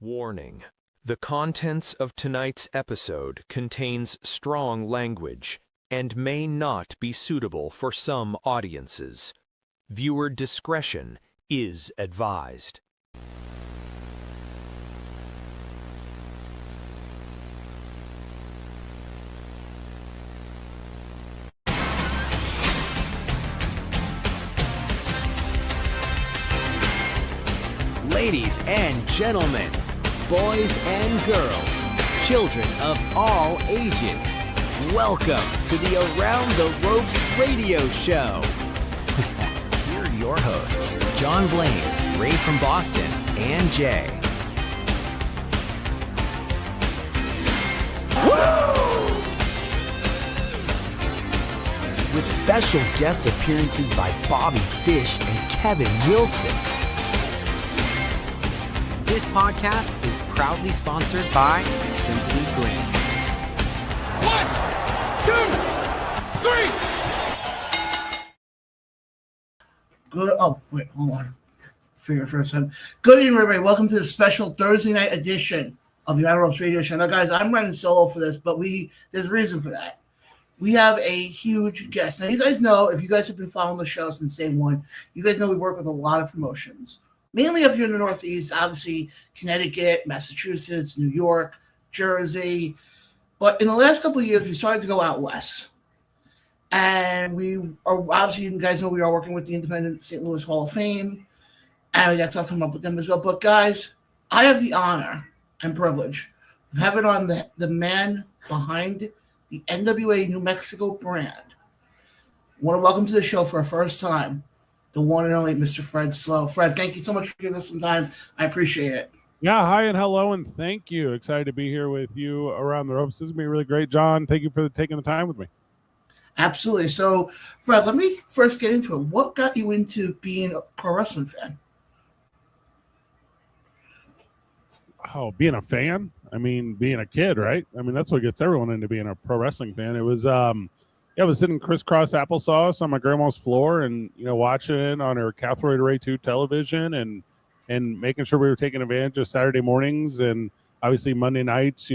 Warning: the contents of tonight's episode contains strong language and may not be suitable for some audiences. Viewer discretion is advised. Ladies and gentlemen, boys and girls, children of all ages, welcome to the Around the Ropes radio show. Here are your hosts, John Blaine, Ray from Boston, and Jay. Woo! With special guest appearances by Bobby Fish and Kevin Wilson. This podcast is proudly sponsored by Simply Green. 1, 2, 3. Good. Oh, wait, hold on. Figure it first time. Good evening, everybody. Welcome to the special Thursday night edition of the Around the Ropes radio show. Now, guys, I'm running solo for this, but there's a reason for that. We have a huge guest. Now, you guys know, if you guys have been following the show since day one, you guys know we work with a lot of promotions. Mainly up here in the Northeast, obviously Connecticut, Massachusetts, New York, Jersey. But in the last couple of years, we started to go out west. And we are, obviously, you guys know we are working with the Independent St. Louis Hall of Fame. And we got stuff coming up with them as well. But guys, I have the honor and privilege of having on the man behind the NWA New Mexico brand. I want to welcome to the show for a first time the one and only Mr. Fred Slow. Fred, thank you so much for giving us some time. I appreciate it. Yeah, hi and hello, and thank you. Excited to be here with you around the ropes. This is going to be really great, John. Thank you for taking the time with me. Absolutely. So, Fred, let me first get into it. What got you into being a pro wrestling fan? Oh, being a fan? I mean, being a kid, right? I mean, that's what gets everyone into being a pro wrestling fan. It was, I was sitting crisscross applesauce on my grandma's floor and, watching it on her Cathode Ray 2 television and making sure we were taking advantage of Saturday mornings and obviously Monday nights,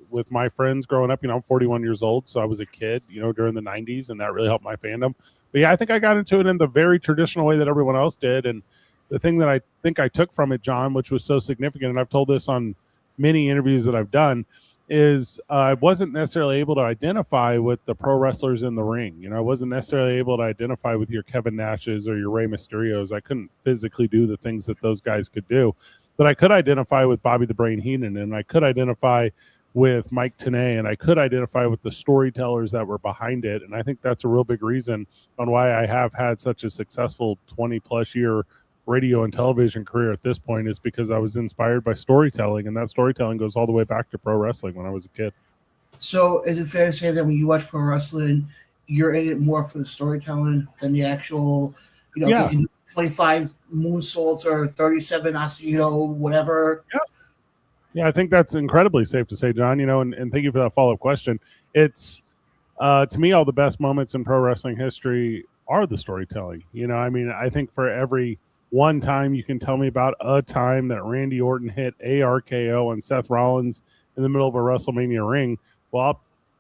with my friends growing up. I'm 41 years old, so I was a kid, during the 90s, and that really helped my fandom. But yeah, I think I got into it in the very traditional way that everyone else did. And the thing that I think I took from it, John, which was so significant, and I've told this on many interviews that I've done, is I wasn't necessarily able to identify with the pro wrestlers in the ring. I wasn't necessarily able to identify with your Kevin Nashes or your Rey Mysterios. I couldn't physically do the things that those guys could do, but I could identify with Bobby the Brain Heenan, and I could identify with Mike Tenay, and I could identify with the storytellers that were behind it. And I think that's a real big reason on why I have had such a successful 20 plus year radio and television career at this point, is because I was inspired by storytelling, and that storytelling goes all the way back to pro wrestling when I was a kid. So is it fair to say that when you watch pro wrestling, you're in it more for the storytelling than the actual, Yeah. 25 moonsaults or 37 Asio, whatever? Yeah, I think that's incredibly safe to say, John, and thank you for that follow-up question. It's, to me, all the best moments in pro wrestling history are the storytelling. I think for every one time you can tell me about a time that Randy Orton hit ARKO on Seth Rollins in the middle of a WrestleMania ring. Well, I'll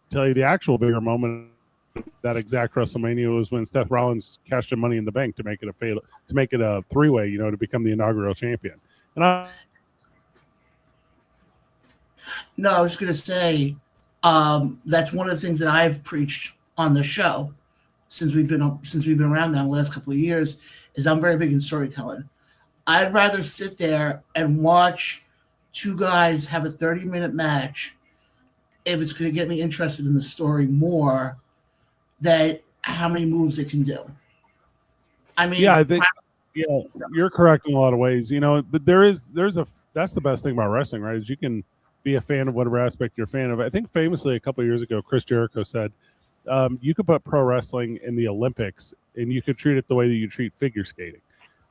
tell you the actual bigger moment of that exact WrestleMania was when Seth Rollins cashed in Money in the Bank to make it a three-way, to become the inaugural champion. And I was going to say that's one of the things that I've preached on the show since we've been around now the last couple of years, is I'm very big in storytelling. I'd rather sit there and watch two guys have a 30-minute match if it's going to get me interested in the story more than how many moves they can do. I mean, yeah, I think you're correct in a lot of ways, but that's the best thing about wrestling, right? Is you can be a fan of whatever aspect you're a fan of. I think famously a couple of years ago, Chris Jericho said, you could put pro wrestling in the Olympics and you could treat it the way that you treat figure skating,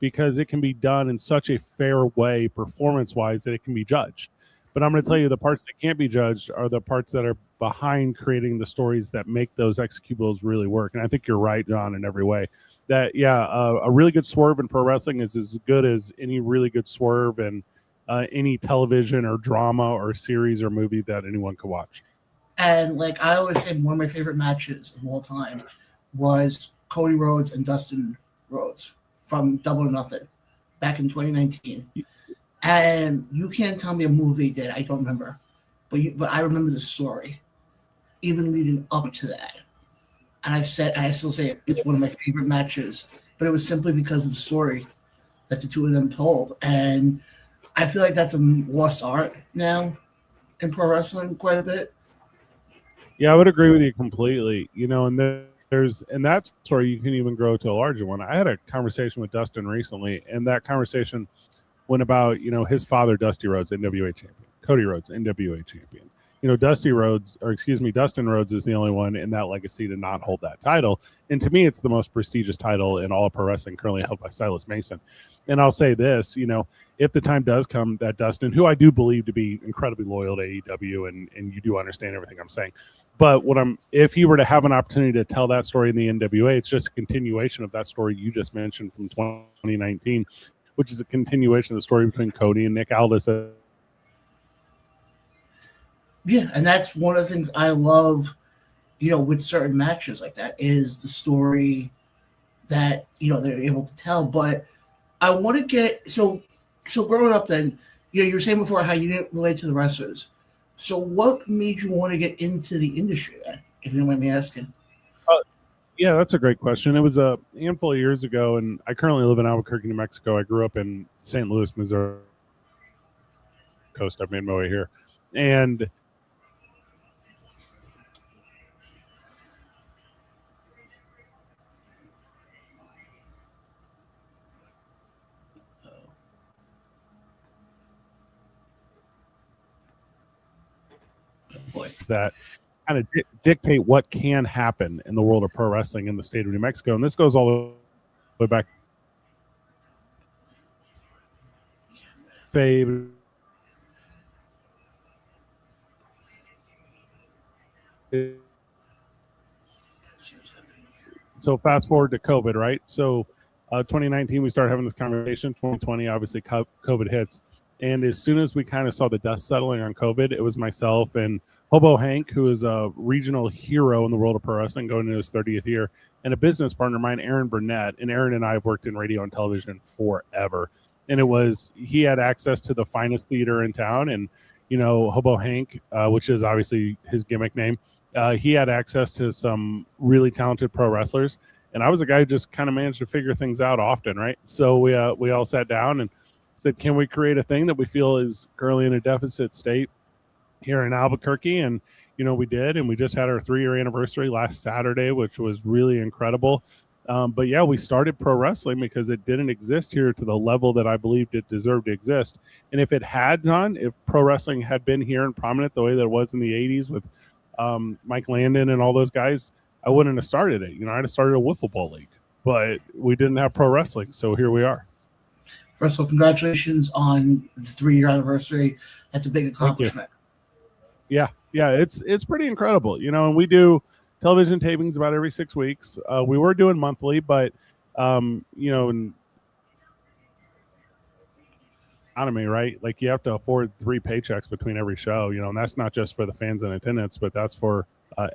because it can be done in such a fair way performance-wise that it can be judged. But I'm going to tell you, the parts that can't be judged are the parts that are behind creating the stories that make those executables really work. And I think you're right, John, in every way. That, a really good swerve in pro wrestling is as good as any really good swerve in any television or drama or series or movie that anyone could watch. And like I always say, one of my favorite matches of all time was Cody Rhodes and Dustin Rhodes from Double or Nothing back in 2019. And you can't tell me a move they did. I don't remember, but I remember the story, even leading up to that. And I still say it's one of my favorite matches. But it was simply because of the story that the two of them told, and I feel like that's a lost art now in pro wrestling quite a bit. Yeah, I would agree with you completely. And there's in that story you can even grow to a larger one. I had a conversation with Dustin recently, and that conversation went about his father, Dusty Rhodes, NWA champion, Cody Rhodes, NWA champion. Dustin Rhodes is the only one in that legacy to not hold that title, and to me, it's the most prestigious title in all of pro wrestling, currently held by Silas Mason. And I'll say this, if the time does come that Dustin, who I do believe to be incredibly loyal to AEW, and you do understand everything I'm saying, but if he were to have an opportunity to tell that story in the NWA, it's just a continuation of that story you just mentioned from 2019, which is a continuation of the story between Cody and Nick Aldis. Yeah, and that's one of the things I love, with certain matches like that, is the story that they're able to tell. But I want to get so growing up, then you were saying before how you didn't relate to the wrestlers. So what made you want to get into the industry then, if you don't mind me asking? Yeah, that's a great question. It was a handful of years ago, and I currently live in Albuquerque, New Mexico. I grew up in St. Louis, Missouri. Coast. I've made my way here, and that kind of dictate what can happen in the world of pro wrestling in the state of New Mexico. And this goes all the way back. Fabe. So fast forward to COVID, right? So 2019, we started having this conversation. 2020, obviously, COVID hits. And as soon as we kind of saw the dust settling on COVID, it was myself and Hobo Hank, who is a regional hero in the world of pro wrestling, going into his 30th year, and a business partner of mine, Aaron Burnett. And Aaron and I have worked in radio and television forever. And he had access to the finest theater in town. And, Hobo Hank, which is obviously his gimmick name, he had access to some really talented pro wrestlers. And I was a guy who just kind of managed to figure things out often, right? So we all sat down and said, can we create a thing that we feel is currently in a deficit state here in Albuquerque? And, we did. And we just had our 3-year anniversary last Saturday, which was really incredible. But yeah, we started pro wrestling because it didn't exist here to the level that I believed it deserved to exist. And if it had done, if pro wrestling had been here and prominent the way that it was in the 80s with Mike Landon and all those guys, I wouldn't have started it. I'd have started a wiffle ball league, but we didn't have pro wrestling. So here we are. First of all, congratulations on the 3-year anniversary. That's a big accomplishment. Yeah, it's pretty incredible, and we do television tapings about every 6 weeks. We were doing monthly, but and economy, right? Like you have to afford 3 paychecks between every show, and that's not just for the fans in attendance, but that's for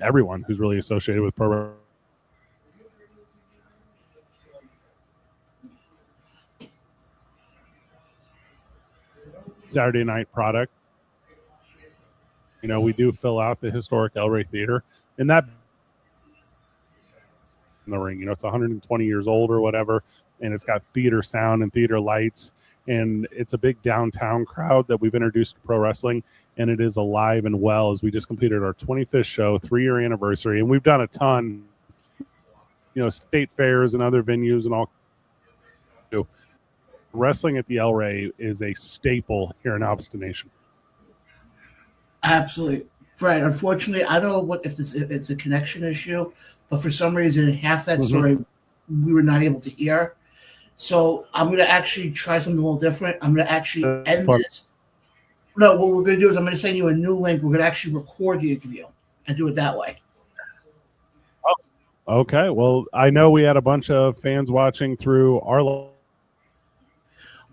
everyone who's really associated with pro. Saturday night product. We do fill out the historic El Rey Theater, and that in the ring, it's 120 years old or whatever, and it's got theater sound and theater lights, and it's a big downtown crowd that we've introduced to pro wrestling, and it is alive and well as we just completed our 25th show, 3-year anniversary, and we've done a ton, state fairs and other venues and all. Wrestling at the El Rey is a staple here in Albus Nation. Absolutely. Fred, unfortunately, I don't know if it's a connection issue, but for some reason, half that story we were not able to hear. So I'm going to actually try something a little different. I'm going to actually end this. No, what we're going to do is I'm going to send you a new link. We're going to actually record the interview and do it that way. Oh, okay. Well, I know we had a bunch of fans watching through our.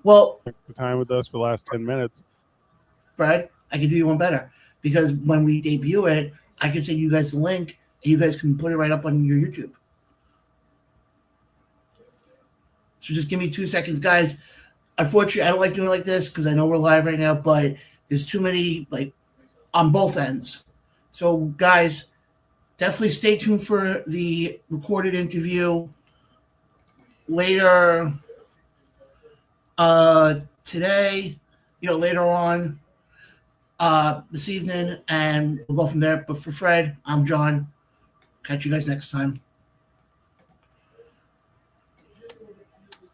Well, the time with us for the last 10 minutes. Fred, I can do you one better because when we debut it, I can send you guys the link and you guys can put it right up on your YouTube. So just give me 2 seconds, guys. Unfortunately, I don't like doing it like this because I know we're live right now, but there's too many, like, on both ends. So, guys, definitely stay tuned for the recorded interview later today, later on this evening, and we'll go from there. But for Fred, I'm John. Catch you guys next time.